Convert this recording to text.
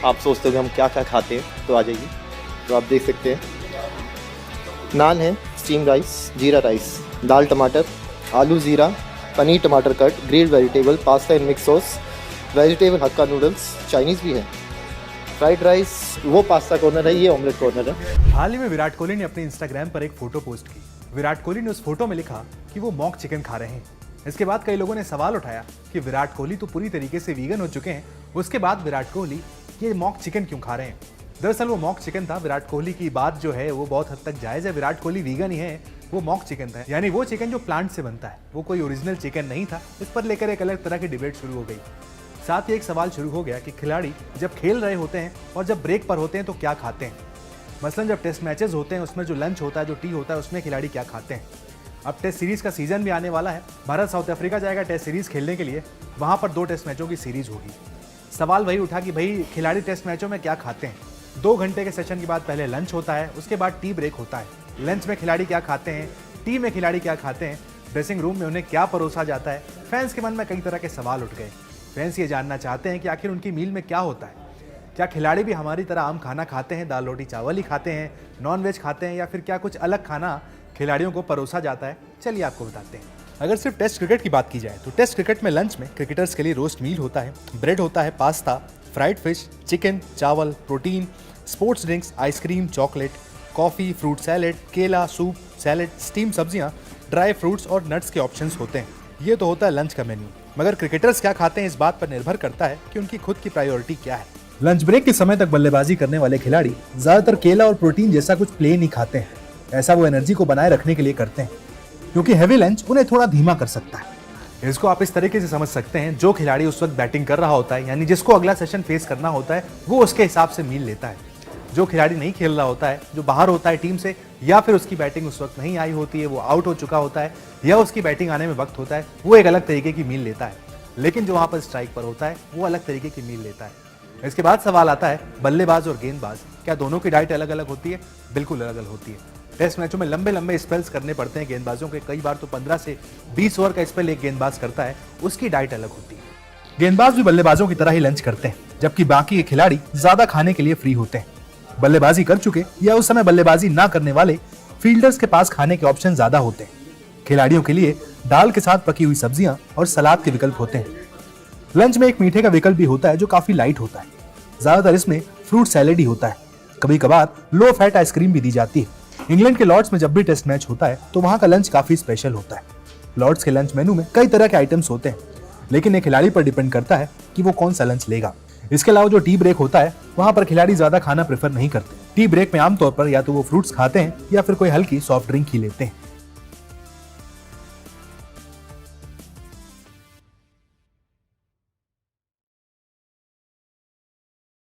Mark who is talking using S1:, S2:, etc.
S1: आप सोचते हो कि हम क्या क्या खाते हैं, तो आ जाइए। तो आप देख सकते हैं नान है, स्टीम राइस, जीरा राइस, दाल टमाटर, आलू ज़ीरा, पनीर टमाटर cut, grilled vegetable, pasta and mix sauce, vegetable hakka noodles, Chinese भी है, फ्राइड राइस, वो पास्ता कॉर्नर है, ये ऑमलेट कॉर्नर है।
S2: हाल ही में विराट कोहली ने अपने इंस्टाग्राम पर एक फोटो पोस्ट की। विराट कोहली ने उस फोटो में लिखा कि वो मॉक चिकन खा रहे हैं। इसके बाद कई लोगों ने सवाल उठाया कि विराट कोहली तो पूरी तरीके से वीगन हो चुके हैं, उसके बाद विराट कोहली ये मॉक चिकन क्यों खा रहे हैं। दरअसल वो मॉक चिकन था। विराट कोहली की बात जो है वो बहुत हद तक जायज़ है। विराट कोहली वीगन ही है, वो मॉक चिकन था, यानी वो चिकन जो प्लांट से बनता है, वो कोई ओरिजिनल चिकन नहीं था। इस पर लेकर एक अलग तरह की डिबेट शुरू हो गई। साथ ही एक सवाल शुरू हो गया कि खिलाड़ी जब खेल रहे होते हैं और जब ब्रेक पर होते हैं तो क्या खाते हैं। मसलन जब टेस्ट मैचेस होते हैं उसमें जो लंच होता है, जो टी होता है, उसमें खिलाड़ी क्या खाते हैं। अब टेस्ट सीरीज का सीजन भी आने वाला है। भारत साउथ अफ्रीका जाएगा टेस्ट सीरीज खेलने के लिए। वहां पर 2 टेस्ट मैचों की सीरीज होगी। सवाल वही उठा कि भाई खिलाड़ी टेस्ट मैचों में क्या खाते हैं। 2 घंटे के सेशन के बाद पहले लंच होता है, उसके बाद टी ब्रेक होता है। लंच में खिलाड़ी क्या खाते हैं, टी में खिलाड़ी क्या खाते हैं, ड्रेसिंग रूम में उन्हें क्या परोसा जाता है। फैंस के मन में कई तरह के सवाल उठ गए। फैंस ये जानना चाहते हैं कि आखिर उनकी मील में क्या होता है। क्या खिलाड़ी भी हमारी तरह आम खाना खाते हैं, दाल रोटी चावल ही खाते हैं, नॉन वेज खाते हैं, या फिर क्या कुछ अलग खाना खिलाड़ियों को परोसा जाता है। चलिए आपको बताते हैं। अगर सिर्फ टेस्ट क्रिकेट की बात की जाए तो टेस्ट क्रिकेट में लंच में क्रिकेटर्स के लिए रोस्ट मील होता है, ब्रेड होता है, पास्ता, फ्राइड फिश, चिकन, चावल, protein, sports drinks, ice cream, chocolate, coffee, fruit salad, केला, सूप, सैलेड, स्टीम सब्जियां, ड्राई फ्रूट्स और नट्स के ऑप्शंस होते हैं। ये तो होता है लंच का मेन्यू। मगर क्रिकेटर्स क्या खाते हैं इस बात पर निर्भर करता है कि उनकी खुद की प्रायोरिटी क्या है। लंच ब्रेक के समय तक बल्लेबाजी करने वाले खिलाड़ी ज्यादातर केला और प्रोटीन जैसा कुछ प्लेन ही खाते हैं। ऐसा वो एनर्जी को बनाए रखने के लिए करते हैं, क्योंकि हैवी लंच उन्हें थोड़ा धीमा कर सकता है। इसको आप इस तरीके से समझ सकते हैं, जो खिलाड़ी उस वक्त बैटिंग कर रहा होता है, यानी जिसको अगला सेशन फेस करना होता है, वो उसके हिसाब से मील लेता है। जो खिलाड़ी नहीं खेल रहा होता है, जो बाहर होता है टीम से, या फिर उसकी बैटिंग उस वक्त नहीं आई होती है, वो आउट हो चुका होता है, या उसकी बैटिंग आने में वक्त होता है, वो एक अलग तरीके की मील लेता है। लेकिन जो वहां पर स्ट्राइक पर होता है, वो अलग तरीके की मील लेता है। इसके बाद सवाल आता है, बल्लेबाज और गेंदबाज, क्या दोनों की डाइट अलग अलग होती है? बिल्कुल अलग अलग होती है। टेस्ट मैचों में लंबे लंबे स्पेल्स करने पड़ते हैं गेंदबाजों के। कई बार तो 15 से 20 ओवर का स्पेल एक गेंदबाज करता है, उसकी डाइट अलग होती है। गेंदबाज भी बल्लेबाजों की तरह ही लंच करते हैं, जबकि बाकी के खिलाड़ी ज्यादा खाने के लिए फ्री होते हैं। बल्लेबाजी कर चुके या उस समय बल्लेबाजी ना करने वाले फील्डर्स के पास खाने के ऑप्शन ज्यादा होते हैं। खिलाड़ियों के लिए दाल के साथ पकी हुई सब्जियां और सलाद के विकल्प होते हैं। लंच में एक मीठे का विकल्प भी होता है जो काफी लाइट होता है। ज्यादातर इसमें फ्रूट सैलेड ही होता है। कभी कभार लो फैट आइसक्रीम भी दी जाती है। इंग्लैंड के लॉर्ड्स में जब भी टेस्ट मैच होता है तो वहां का लंच काफी स्पेशल होता है। लॉर्ड्स के लंच मेनू में कई तरह के आइटम्स होते हैं, लेकिन एक खिलाड़ी पर डिपेंड करता है कि वो कौन सा लंच लेगा। इसके अलावा जो टी ब्रेक होता है, वहां पर खिलाड़ी ज्यादा खाना प्रेफर नहीं करते। टी ब्रेक में आमतौर पर या तो वो फ्रूट्स खाते हैं या फिर कोई हल्की सॉफ्ट ड्रिंक ही लेते हैं।